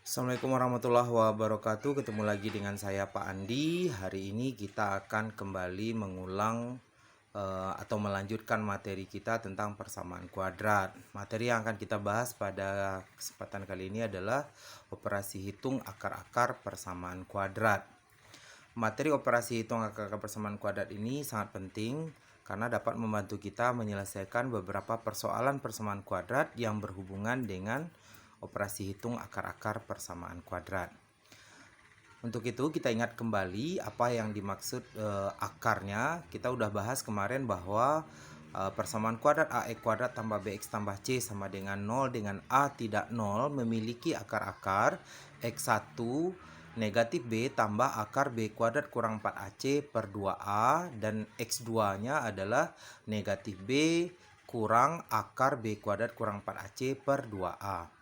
Assalamualaikum warahmatullahi wabarakatuh. Ketemu lagi dengan saya Pak Andi. Hari ini kita akan kembali mengulang atau melanjutkan materi kita tentang persamaan kuadrat. Materi yang akan kita bahas pada kesempatan kali ini adalah operasi hitung akar-akar persamaan kuadrat. Materi operasi hitung akar-akar persamaan kuadrat ini sangat penting karena dapat membantu kita menyelesaikan beberapa persoalan persamaan kuadrat yang berhubungan dengan operasi hitung akar-akar persamaan kuadrat. Untuk itu kita ingat kembali apa yang dimaksud akarnya. Kita udah bahas kemarin bahwa persamaan kuadrat AX kuadrat tambah BX tambah C sama dengan 0 dengan A tidak 0 memiliki akar-akar X1 negatif B tambah akar B kuadrat kurang 4AC per 2A dan X2 nya adalah negatif B kurang akar B kuadrat kurang 4AC per 2A.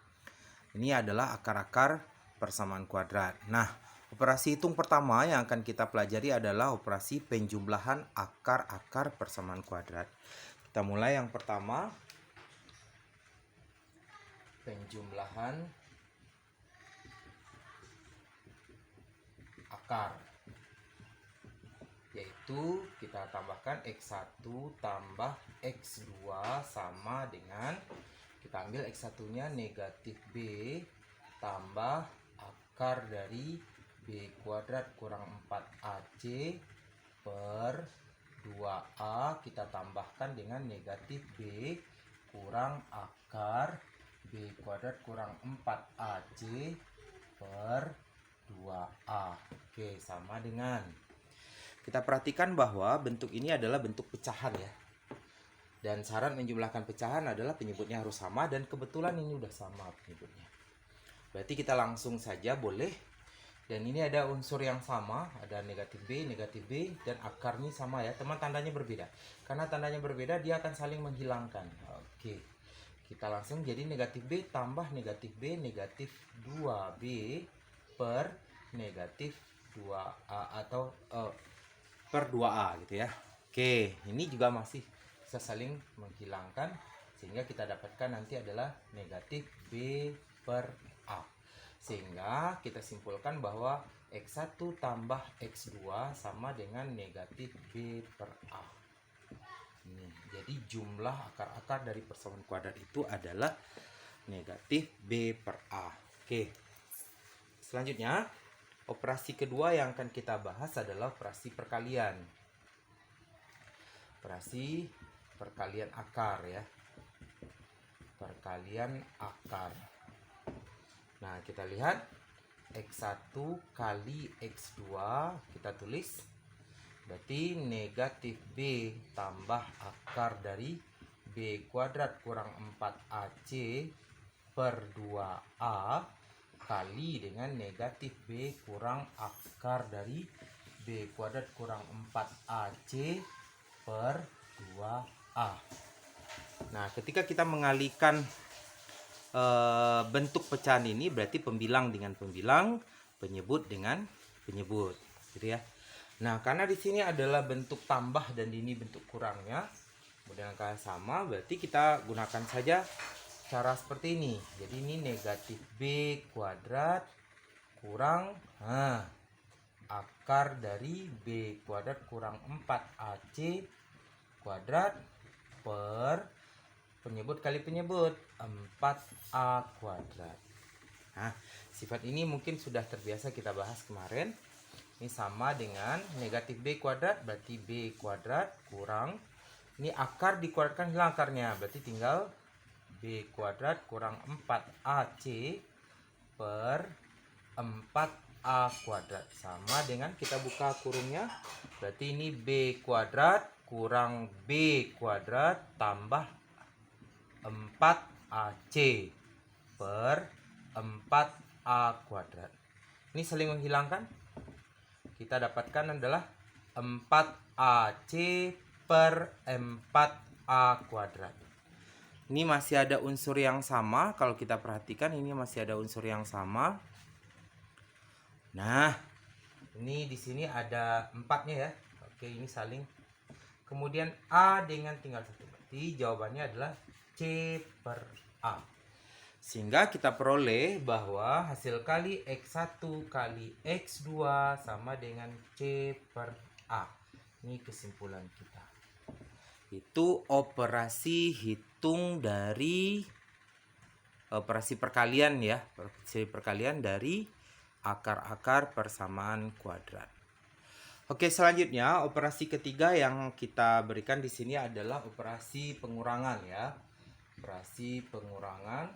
Ini adalah akar-akar persamaan kuadrat. Nah, operasi hitung pertama yang akan kita pelajari adalah operasi penjumlahan akar-akar persamaan kuadrat. Kita mulai yang pertama, penjumlahan akar, yaitu kita tambahkan X1 tambah X2 sama dengan, kita ambil X1 nya negatif B tambah akar dari B kuadrat kurang 4AC per 2A kita tambahkan dengan negatif B kurang akar B kuadrat kurang 4AC per 2A. Oke, sama dengan, kita perhatikan bahwa bentuk ini adalah bentuk pecahan ya. Dan syarat menjumlahkan pecahan adalah penyebutnya harus sama, dan kebetulan ini udah sama penyebutnya. Berarti kita langsung saja boleh. Dan ini ada unsur yang sama, ada negatif B, dan akarnya sama ya. Teman, tandanya berbeda. Karena tandanya berbeda, dia akan saling menghilangkan. Oke. Kita langsung jadi negatif B tambah negatif B, negatif 2B per negatif 2A atau per 2A gitu ya. Oke, ini juga masih bisa saling menghilangkan sehingga kita dapatkan nanti adalah negatif B per A. Sehingga kita simpulkan bahwa X1 tambah X2 sama dengan negatif B per A. Jadi jumlah akar-akar dari persamaan kuadrat itu adalah negatif B per A. Oke. Selanjutnya, operasi kedua yang akan kita bahas adalah operasi perkalian. Operasi perkalian akar ya. Perkalian akar. Nah, kita lihat X1 kali X2 kita tulis. Berarti negatif B tambah akar dari B kuadrat kurang 4AC per 2A kali dengan negatif B kurang akar dari B kuadrat kurang 4AC per 2A. Nah, ketika kita mengalihkan bentuk pecahan ini, berarti pembilang dengan pembilang, penyebut dengan penyebut, gitu ya. Nah, karena di sini adalah bentuk tambah dan ini bentuk kurangnya, kemudian angka sama, berarti kita gunakan saja cara seperti ini. Jadi ini negatif B kuadrat kurang akar dari B kuadrat kurang 4AC kuadrat per penyebut kali penyebut 4A kuadrat. Nah, sifat ini mungkin sudah terbiasa kita bahas kemarin. Ini sama dengan negatif B kuadrat, berarti B kuadrat kurang, ini akar dikuadratkan, hilang akarnya, berarti tinggal B kuadrat kurang 4AC per 4A kuadrat. Sama dengan kita buka kurungnya, berarti ini B kuadrat kurang B kuadrat tambah 4AC per 4A kuadrat. Ini saling menghilangkan. Kita dapatkan adalah 4AC per 4A kuadrat. Ini masih ada unsur yang sama. Kalau kita perhatikan, ini masih ada unsur yang sama. Nah, ini di sini ada 4-nya ya. Oke, ini saling. Kemudian A dengan tinggal 1. Berarti jawabannya adalah C per A. Sehingga kita peroleh bahwa hasil kali X1 kali X2 sama dengan C per A. Ini kesimpulan kita. Itu operasi hitung dari operasi perkalian ya. Operasi perkalian dari akar-akar persamaan kuadrat. Oke, selanjutnya operasi ketiga yang kita berikan di sini adalah operasi pengurangan ya. Operasi pengurangan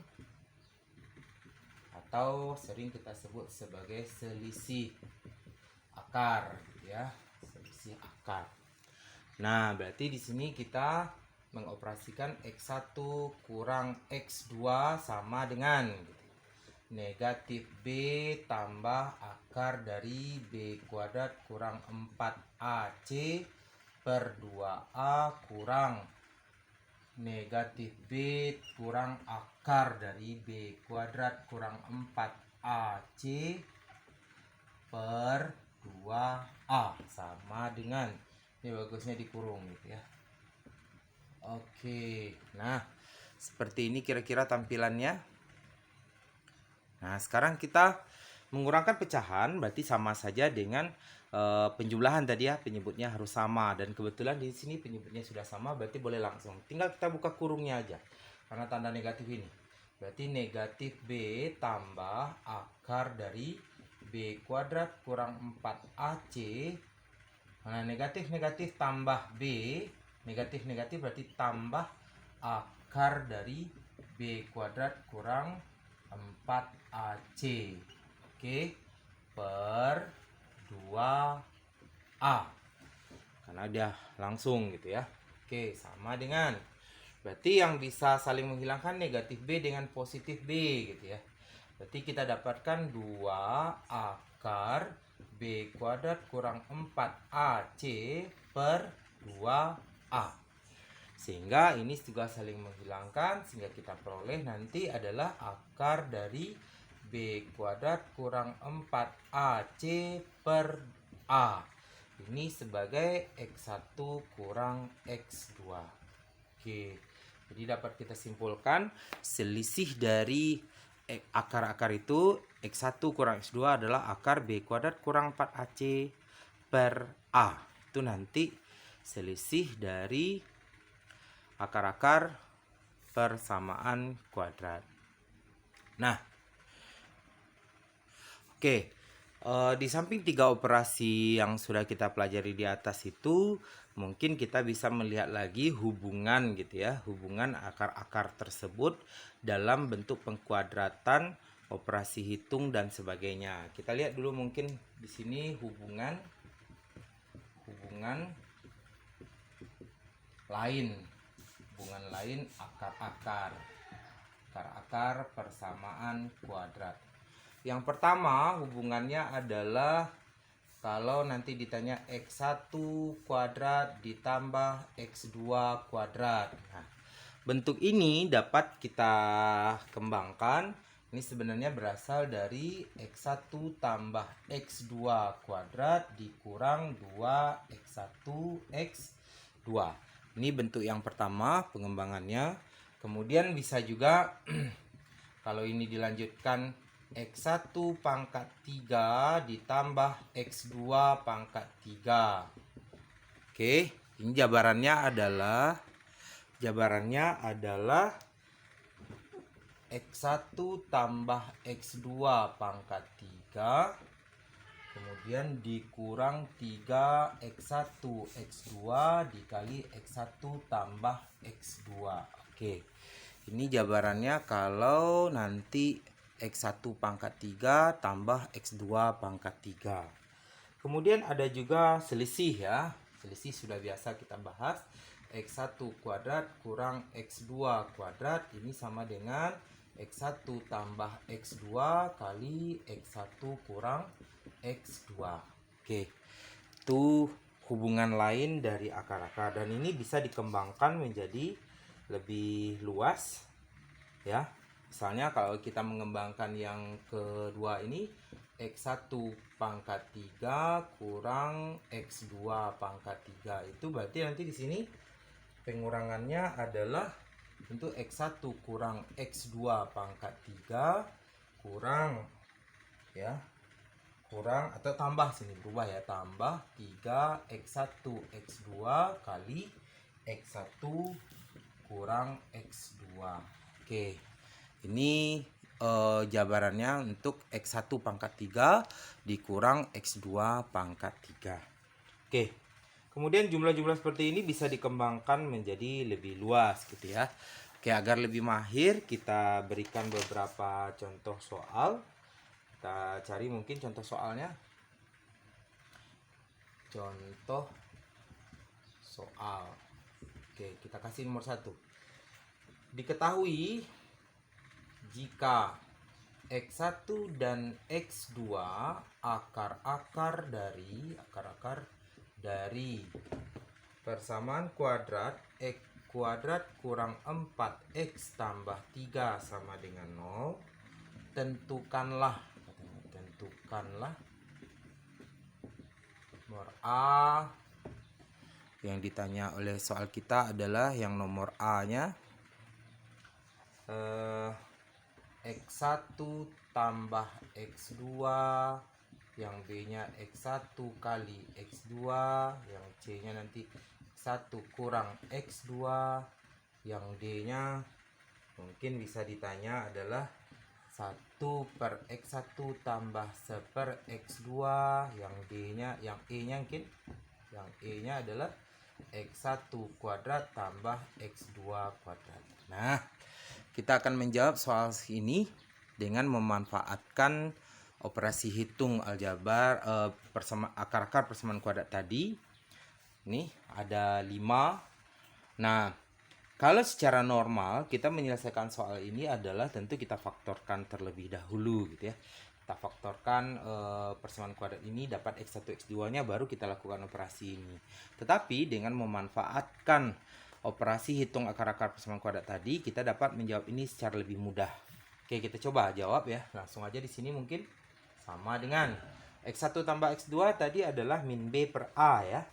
atau sering kita sebut sebagai selisih akar ya, selisih akar. Nah, berarti di sini kita mengoperasikan X1 kurang X2 sama dengan negatif B tambah akar dari B kuadrat kurang 4AC per 2A kurang negatif B kurang akar dari B kuadrat kurang 4AC per 2A sama dengan, ini bagusnya dikurung gitu ya. Oke, nah seperti ini kira-kira tampilannya. Nah, sekarang kita mengurangkan pecahan, berarti sama saja dengan penjumlahan tadi ya, penyebutnya harus sama, dan kebetulan di sini penyebutnya sudah sama, berarti boleh langsung. Tinggal kita buka kurungnya aja, karena tanda negatif ini. Berarti negatif B tambah akar dari B kuadrat kurang 4AC. Nah, negatif tambah B, negatif berarti tambah akar dari B kuadrat kurang 4AC, oke, per 2A, karena dia langsung gitu ya. Oke, sama dengan, berarti yang bisa saling menghilangkan negatif B dengan positif B gitu ya. Berarti kita dapatkan 2 akar B kuadrat kurang 4AC per 2A. Sehingga ini juga saling menghilangkan, sehingga kita peroleh nanti adalah akar dari B kuadrat kurang 4AC per A. Ini sebagai X1 kurang X2. Oke, jadi dapat kita simpulkan selisih dari akar-akar itu X1 kurang X2 adalah akar B kuadrat kurang 4AC per A. Itu nanti selisih dari akar-akar persamaan kuadrat. Nah, oke, di samping 3 operasi yang sudah kita pelajari di atas itu, mungkin kita bisa melihat lagi hubungan gitu ya, hubungan akar-akar tersebut dalam bentuk pengkuadratan, operasi hitung dan sebagainya. Kita lihat dulu mungkin di sini hubungan lain akar-akar persamaan kuadrat. Yang pertama hubungannya adalah kalau nanti ditanya X1 kuadrat ditambah X2 kuadrat. Nah, bentuk ini dapat kita kembangkan. Ini sebenarnya berasal dari X1 tambah X2 kuadrat dikurang 2X1 X2. Ini bentuk yang pertama pengembangannya. Kemudian bisa juga kalau ini dilanjutkan X1 pangkat 3 ditambah X2 pangkat 3. Oke, ini jabarannya adalah X1 tambah X2 pangkat 3 kemudian dikurang 3X1 X2 dikali X1 tambah X2. Oke, ini jabarannya kalau nanti X1 pangkat 3 tambah X2 pangkat 3. Kemudian ada juga selisih ya. Selisih sudah biasa kita bahas. X1 kuadrat kurang X2 kuadrat ini sama dengan X1 tambah X2 kali X1 kurang X2. Oke, itu hubungan lain dari akar-akar, dan ini bisa dikembangkan menjadi lebih luas ya. Misalnya kalau kita mengembangkan yang kedua ini X1 pangkat 3 kurang X2 pangkat 3, itu berarti nanti di sini pengurangannya adalah Tentu X1 kurang X2 pangkat 3 kurang, ya, kurang atau tambah, sini berubah ya, tambah 3 X1 X2 kali X1 kurang X2. Oke, ini jabarannya untuk X1 pangkat 3 dikurang X2 pangkat 3. Oke, kemudian jumlah-jumlah seperti ini bisa dikembangkan menjadi lebih luas gitu ya. Oke, agar lebih mahir kita berikan beberapa contoh soal. Kita cari mungkin contoh soalnya. Contoh soal. Oke, kita kasih nomor 1. Diketahui jika X1 dan X2 akar-akar dari persamaan kuadrat X kuadrat kurang 4X tambah 3 sama dengan 0. Tentukanlah nomor A. Yang ditanya oleh soal kita adalah yang nomor A nya, X1 tambah X2, yang B nya X1 kali X2, yang C nya nanti X1 kurang X2, yang D nya mungkin bisa ditanya adalah 1 per X1 tambah 1 per X2, yang D nya, yang E nya mungkin, yang E nya adalah X1 kuadrat tambah X2 kuadrat. Nah, kita akan menjawab soal ini dengan memanfaatkan operasi hitung aljabar akar-akar persamaan kuadrat tadi. Ini ada 5. Nah, kalau secara normal kita menyelesaikan soal ini adalah tentu kita faktorkan terlebih dahulu gitu ya. Kita faktorkan persamaan kuadrat ini dapat X1 X2 nya, baru kita lakukan operasi ini. Tetapi dengan memanfaatkan operasi hitung akar-akar persamaan kuadrat tadi, kita dapat menjawab ini secara lebih mudah. Oke, kita coba jawab ya. Langsung aja di sini mungkin sama dengan X1 tambah X2 tadi adalah min B per A ya.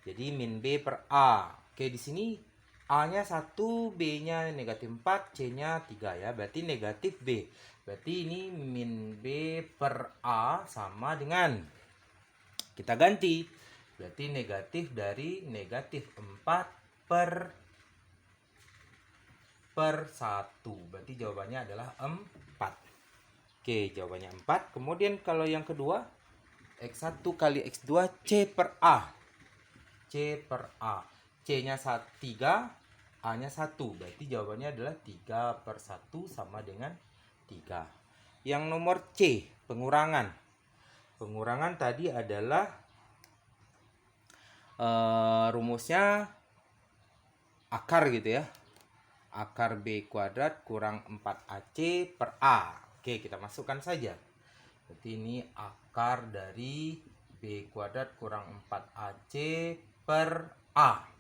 Jadi min B per A. Oke, di sini A-nya 1, B-nya negatif 4, C-nya 3 ya. Berarti negatif B. Berarti ini min B per A sama dengan, kita ganti. Berarti negatif dari negatif 4 per 1. Berarti jawabannya adalah 4. Oke, jawabannya 4. Kemudian kalau yang kedua, X1 kali X2 C per A. C per A. C-nya 3, A-nya 1. Berarti jawabannya adalah 3 per 1 sama dengan 3. Yang nomor C, pengurangan. Pengurangan tadi adalah rumusnya akar gitu ya. Akar B kuadrat kurang 4AC per A. Oke, kita masukkan saja. Berarti ini akar dari B kuadrat kurang 4AC per A.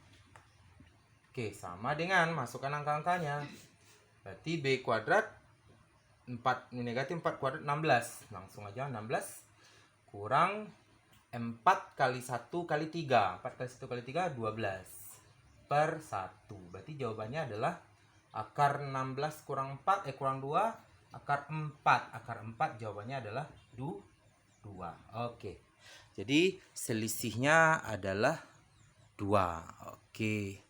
Oke, sama dengan masukkan angka-angkanya. Berarti B kuadrat 4 negatif 4 kuadrat 16. Langsung aja 16 kurang 4 kali 1 kali 3. 4 kali 1 kali 3 12 per 1. Berarti jawabannya adalah akar 16 kurang 4 kurang 2 akar 4. Akar 4 jawabannya adalah 2. Oke. Jadi selisihnya adalah 2. Oke.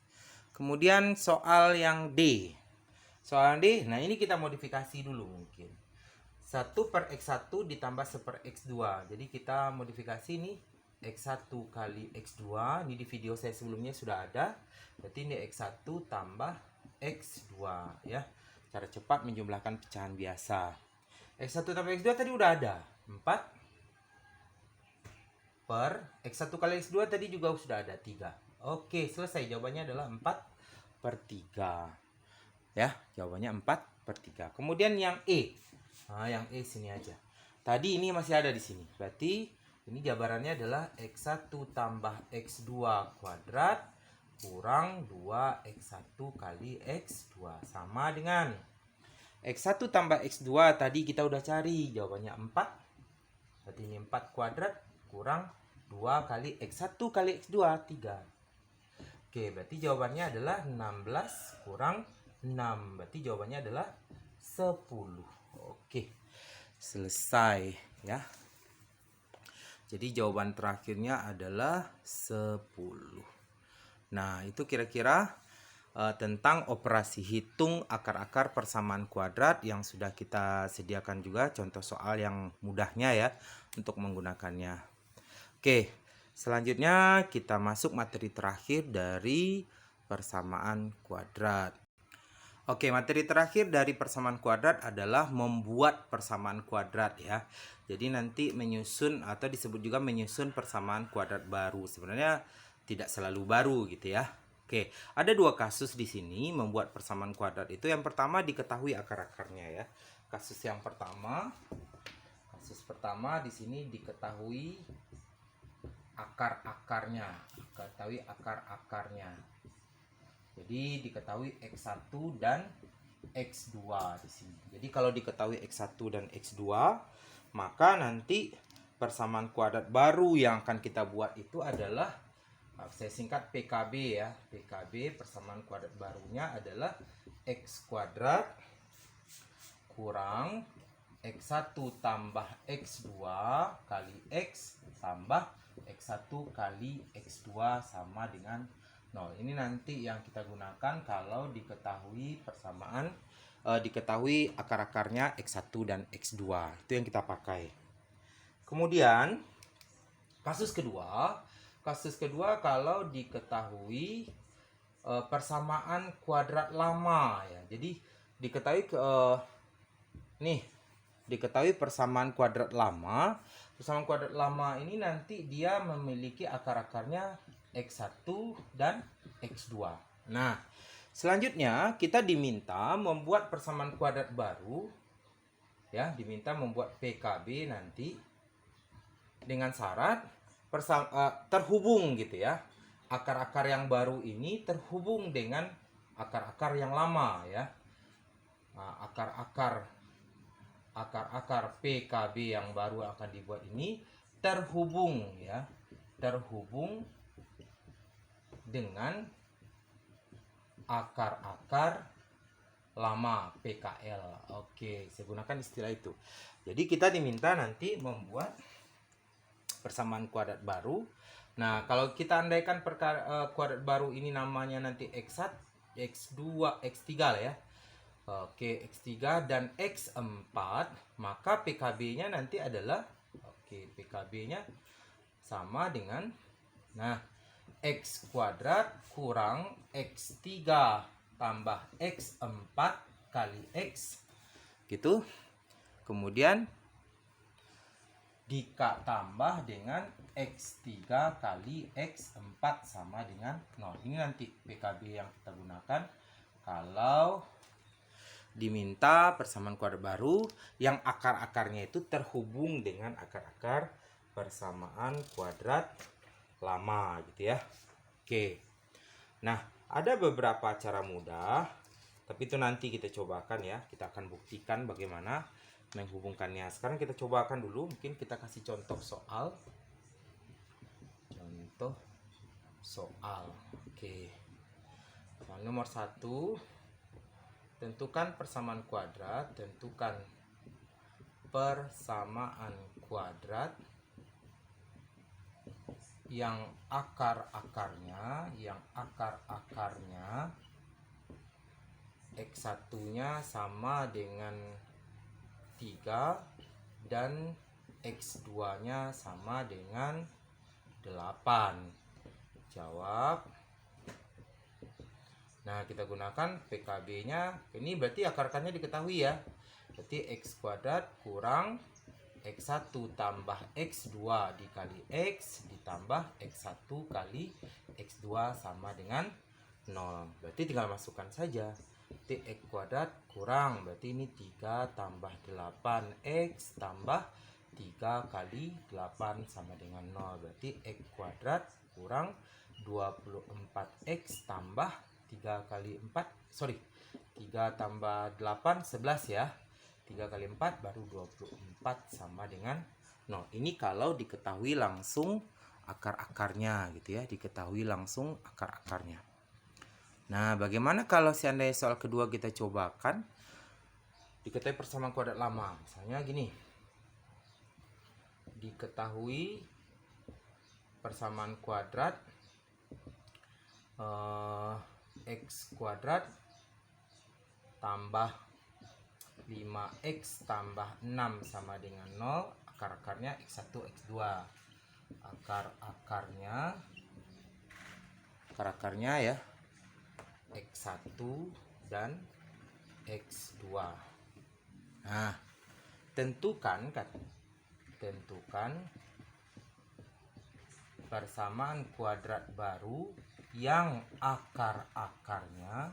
Kemudian soal yang D. Soal yang D, nah ini kita modifikasi dulu mungkin. 1 per X1 ditambah 1 per X2. Jadi kita modifikasi ini X1 kali X2. Ini di video saya sebelumnya sudah ada. Berarti ini X1 tambah X2 ya. Cara cepat menjumlahkan pecahan biasa. X1 tambah X2 tadi udah ada. 4 per X1 kali X2 tadi juga sudah ada 3. Oke, selesai. Jawabannya adalah 4 per 3. Ya, jawabannya 4 per 3. Kemudian yang E. Nah, yang E sini aja. Tadi ini masih ada di sini. Berarti ini jabarannya adalah X1 tambah X2 kuadrat kurang 2X1 kali X2. Sama dengan X1 tambah X2 tadi kita udah cari. Jawabannya 4. Berarti ini 4 kuadrat kurang 2 kali X1 kali X2, 3. Oke, berarti jawabannya adalah 16 kurang 6. Berarti jawabannya adalah 10. Oke, selesai ya. Jadi jawaban terakhirnya adalah 10. Nah, itu kira-kira tentang operasi hitung akar-akar persamaan kuadrat yang sudah kita sediakan juga contoh soal yang mudahnya ya untuk menggunakannya. Oke, selanjutnya kita masuk materi terakhir dari persamaan kuadrat. Oke, materi terakhir dari persamaan kuadrat adalah membuat persamaan kuadrat ya. Jadi nanti menyusun atau disebut juga menyusun persamaan kuadrat baru. Sebenarnya tidak selalu baru gitu ya. Oke, ada dua kasus di sini membuat persamaan kuadrat itu. Yang pertama diketahui akar-akarnya ya. Kasus pertama di sini diketahui akar-akarnya. Jadi diketahui X1 dan X2 di sini. Jadi kalau diketahui X1 dan X2, maka nanti persamaan kuadrat baru yang akan kita buat itu adalah, saya singkat PKB ya. PKB persamaan kuadrat barunya adalah X kuadrat kurang X1 tambah X2 kali X tambah X1 kali X2 sama dengan 0. Ini nanti yang kita gunakan kalau diketahui persamaan, diketahui akar-akarnya X1 dan X2. Itu yang kita pakai. Kemudian kasus kedua kalau diketahui persamaan kuadrat lama ya. Jadi diketahui diketahui persamaan kuadrat lama. Persamaan kuadrat lama ini nanti dia memiliki akar-akarnya X1 dan X2. Nah, selanjutnya kita diminta membuat persamaan kuadrat baru ya, diminta membuat PKB nanti dengan syarat terhubung gitu ya. Akar-akar yang baru ini terhubung dengan akar-akar yang lama ya. Nah, akar-akar PKB yang baru akan dibuat ini terhubung ya. Terhubung dengan akar-akar lama PKL. Oke, saya gunakan istilah itu. Jadi kita diminta nanti membuat persamaan kuadrat baru. Nah, kalau kita andaikan kuadrat baru ini namanya nanti X1, X2, X3 lah ya. Oke, X3 dan X4, maka PKB-nya nanti adalah, PKB-nya sama dengan, X kuadrat kurang X3 tambah X4 kali X gitu. Kemudian ditambah dengan X3 kali X4 sama dengan 0. Ini nanti PKB yang kita gunakan kalau diminta persamaan kuadrat baru yang akar-akarnya itu terhubung dengan akar-akar persamaan kuadrat lama gitu ya. Oke. Nah, ada beberapa cara mudah, tapi itu nanti kita cobakan ya. Kita akan buktikan bagaimana menghubungkannya. Sekarang kita cobakan dulu, mungkin kita kasih contoh soal. Oke. Soal nomor 1. Tentukan persamaan kuadrat, yang akar-akarnya X1-nya sama dengan 3 dan X2-nya sama dengan 8. Jawab. Nah, kita gunakan PKB-nya. Ini berarti akar-akarnya diketahui ya. Berarti X kuadrat kurang X1 tambah X2 dikali X ditambah X1 kali X2 sama dengan 0. Berarti tinggal masukkan saja. Berarti X kuadrat kurang, berarti ini 3 tambah 8X tambah 3 kali 8 sama dengan 0. Berarti X kuadrat kurang 24X tambah 3 kali 4, 3 tambah 8, 11 ya. 3 kali 4 baru 24 sama dengan 0. Ini kalau diketahui langsung akar-akarnya gitu ya, diketahui langsung akar-akarnya. Nah, bagaimana kalau seandainya soal kedua kita cobakan diketahui persamaan kuadrat lama. Misalnya gini. Diketahui persamaan kuadrat x kuadrat tambah 5x tambah 6 sama dengan 0. Akar-akarnya x1, x2. Akar-akarnya ya x1 dan x2. Nah, tentukan persamaan kuadrat baru yang akar-akarnya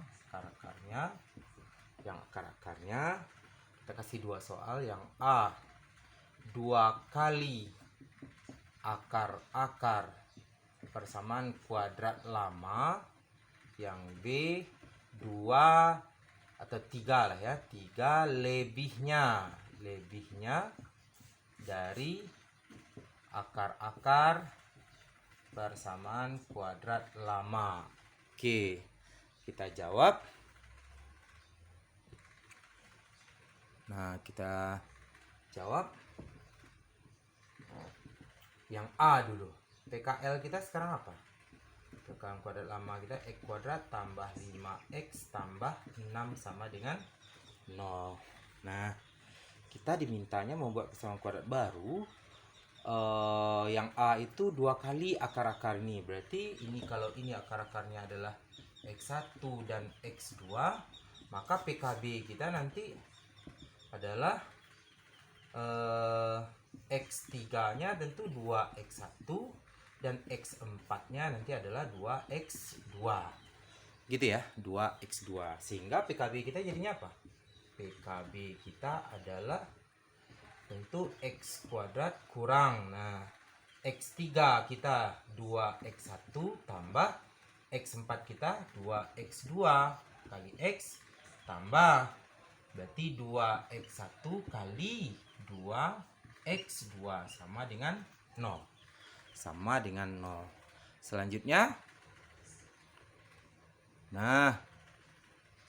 kita kasih dua soal. Yang A 2 kali akar-akar persamaan kuadrat lama, yang B 2 atau 3 lah ya, 3 lebihnya dari akar-akar persamaan kuadrat lama. Oke, kita jawab. Nah, kita jawab yang A dulu. PKL kita sekarang apa? Persamaan kuadrat lama kita x kuadrat tambah 5x tambah 6 sama dengan 0. Nah, kita dimintanya membuat persamaan kuadrat baru. Yang A itu 2 kali akar-akar ini. Berarti ini kalau ini akar-akarnya adalah x1 dan x2, maka PKB kita nanti adalah x3-nya tentu 2x1 dan x4-nya nanti adalah 2x2. Gitu ya, 2x2. Sehingga PKB kita jadinya apa? PKB kita adalah tentu x kuadrat kurang. Nah, x3 kita 2x1 tambah x4 kita 2x2 kali x tambah, berarti 2x1 kali 2x2 sama dengan 0. Selanjutnya,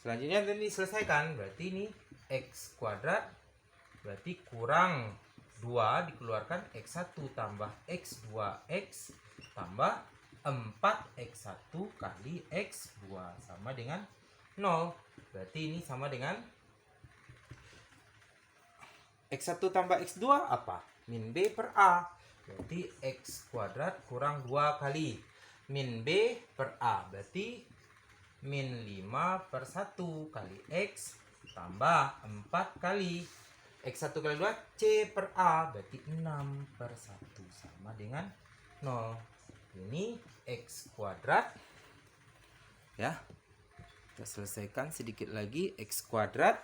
tadi diselesaikan. Berarti ini x kuadrat berarti kurang 2 dikeluarkan x1 tambah x2x tambah 4x1 kali x2 sama dengan 0. Berarti ini sama dengan x1 tambah x2 apa? Min b per a. Berarti x kuadrat kurang 2 kali min b per a. Berarti min 5 per 1 kali x tambah 4 kali x1 kali 2 c per a. Berarti 6 per 1 sama dengan 0. Ini x kuadrat. Ya, kita selesaikan sedikit lagi. X kuadrat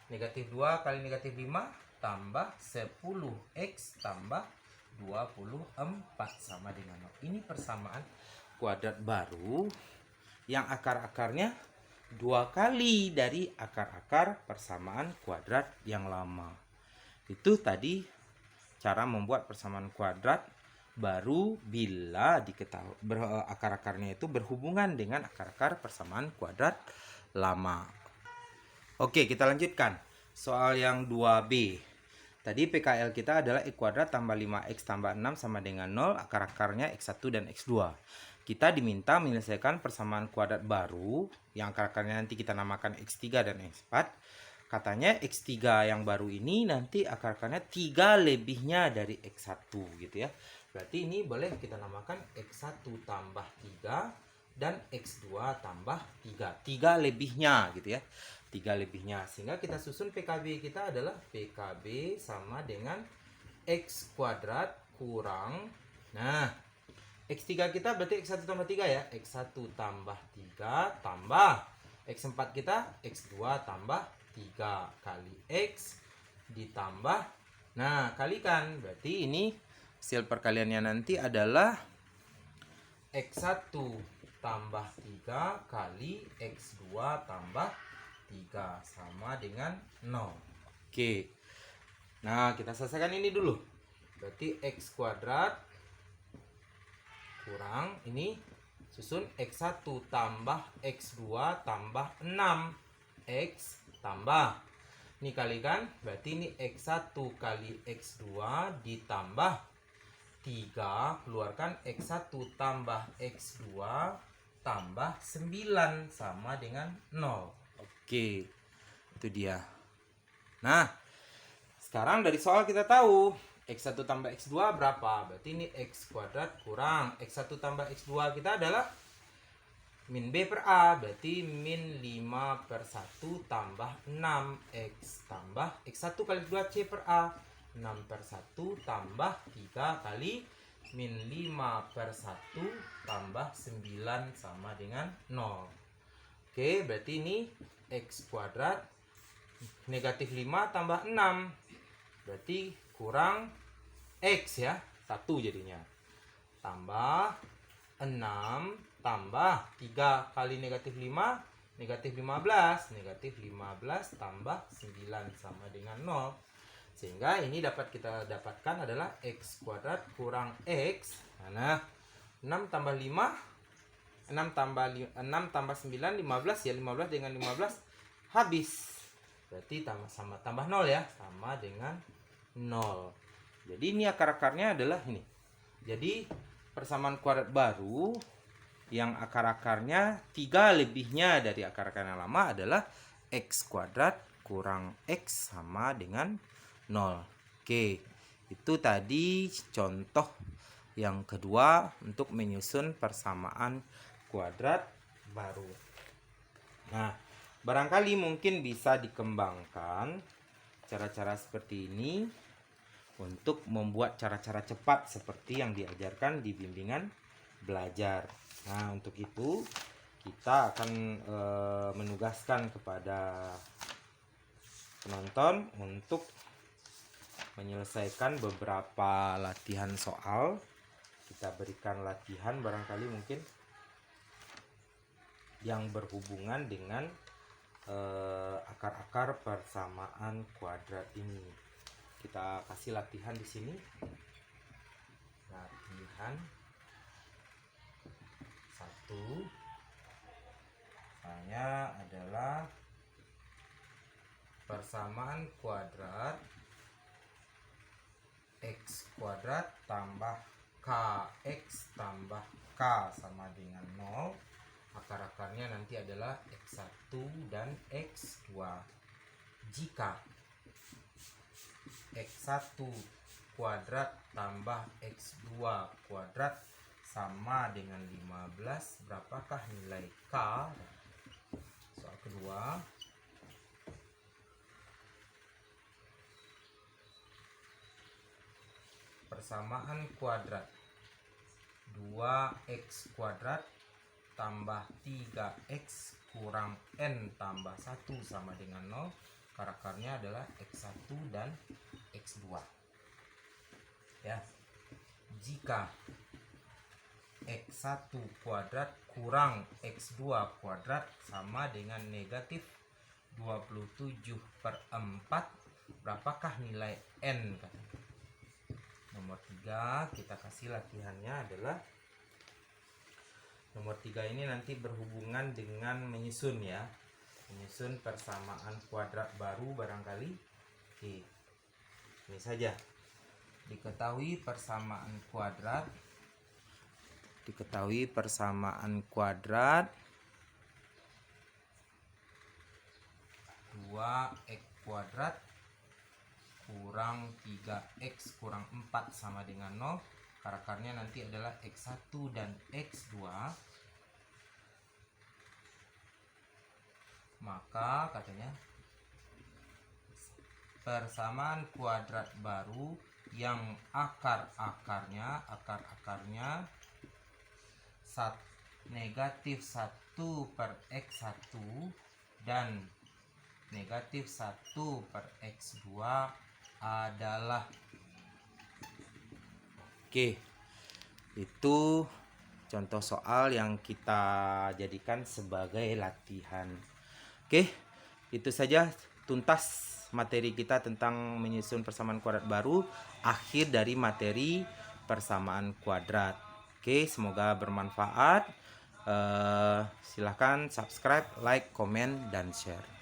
negatif 2 kali negatif 5 tambah 10x tambah 24 sama dengan 0. Ini persamaan kuadrat baru yang akar-akarnya 2 kali dari akar-akar persamaan kuadrat yang lama. Itu tadi cara membuat persamaan kuadrat baru bila diketahui akar-akarnya itu berhubungan dengan akar-akar persamaan kuadrat lama. Oke, kita lanjutkan. Soal yang 2B. Tadi PKL kita adalah x kuadrat tambah 5x tambah 6 sama dengan 0. Akar-akarnya x1 dan x2. Kita diminta menyelesaikan persamaan kuadrat baru yang akar-akarnya nanti kita namakan x3 dan x4. Katanya x3 yang baru ini nanti akar-akarnya 3 lebihnya dari x1 gitu ya. Berarti ini boleh kita namakan x1 tambah 3 dan x2 tambah 3. 3 lebihnya gitu ya. 3 lebihnya. Sehingga kita susun PKB kita adalah PKB sama dengan x kuadrat kurang. Nah, x3 kita berarti x1 tambah 3 ya. x1 tambah 3 tambah x4 kita x2 tambah 3 kali x ditambah. Nah, kalikan. Berarti ini hasil perkaliannya nanti adalah x1 tambah 3 kali x2 tambah 3 sama dengan 0. Oke. Nah, kita selesaikan ini dulu. Berarti x kuadrat kurang ini Susun X1 tambah X2 tambah 6X tambah. Ini kalikan, berarti ini X1 kali X2 ditambah 3, keluarkan X1 tambah X2 tambah 9 sama dengan 0. Oke, itu dia. Nah, sekarang dari soal kita tahu X1 tambah X2 berapa? Berarti ini X kuadrat kurang X1 tambah X2 kita adalah min B per A. Berarti min 5 per 1 tambah 6X tambah X1 kali 2C per A. 6 per 1 tambah 3 kali min 5 per 1 tambah 9 sama dengan 0. Oke, berarti ini X kuadrat negatif 5 tambah 6. Berarti kurang X ya, 1 jadinya. Tambah 6 tambah 3 kali negatif 5, negatif 15. Negatif 15 tambah 9 sama dengan 0. Sehingga ini dapat kita dapatkan adalah X kuadrat kurang X. Nah, 6 tambah 5, 6 tambah 9, 15 ya. 15 dengan 15 habis. Berarti tambah 0 ya, sama dengan 0. Jadi ini akar-akarnya adalah ini. Jadi persamaan kuadrat baru yang akar-akarnya 3 lebihnya dari akar-akar yang lama adalah X kuadrat kurang X sama dengan 0. Oke, itu tadi contoh yang kedua untuk menyusun persamaan kuadrat baru. Nah, barangkali mungkin bisa dikembangkan cara-cara seperti ini untuk membuat cara-cara cepat seperti yang diajarkan di bimbingan belajar. Nah, untuk itu kita akan menugaskan kepada penonton untuk menyelesaikan beberapa latihan soal. Kita berikan latihan barangkali mungkin yang berhubungan dengan akar-akar persamaan kuadrat ini. Kita kasih latihan di sini. Latihan 1. Misalnya adalah persamaan kuadrat X kuadrat tambah KX tambah K sama dengan 0. Akar-akarnya nanti adalah X1 dan X2. Jika X1 kuadrat tambah X2 kuadrat sama dengan 15, berapakah nilai K? Soal kedua. Persamaan kuadrat 2x kuadrat tambah 3x kurang n tambah 1 sama dengan 0. Akar-akarnya adalah x1 dan x2. Ya. Jika x1 kuadrat kurang x2 kuadrat sama dengan negatif 27/4, berapakah nilai n? Nomor 3 kita kasih latihannya adalah nomor 3 ini nanti berhubungan dengan menyusun ya. Menyusun persamaan kuadrat baru barangkali. Oke. Ini saja. Diketahui persamaan kuadrat 2x kuadrat kurang 3x kurang 4 sama dengan 0. Akar-akarnya nanti adalah x1 dan x2. Maka katanya persamaan kuadrat baru yang akar-akarnya negatif 1/x1 dan negatif 1/x2 adalah. Oke, itu contoh soal yang kita jadikan sebagai latihan. Oke, itu saja tuntas materi kita tentang menyusun persamaan kuadrat baru, akhir dari materi persamaan kuadrat. Oke, semoga bermanfaat. Silahkan subscribe, like, komen, dan share.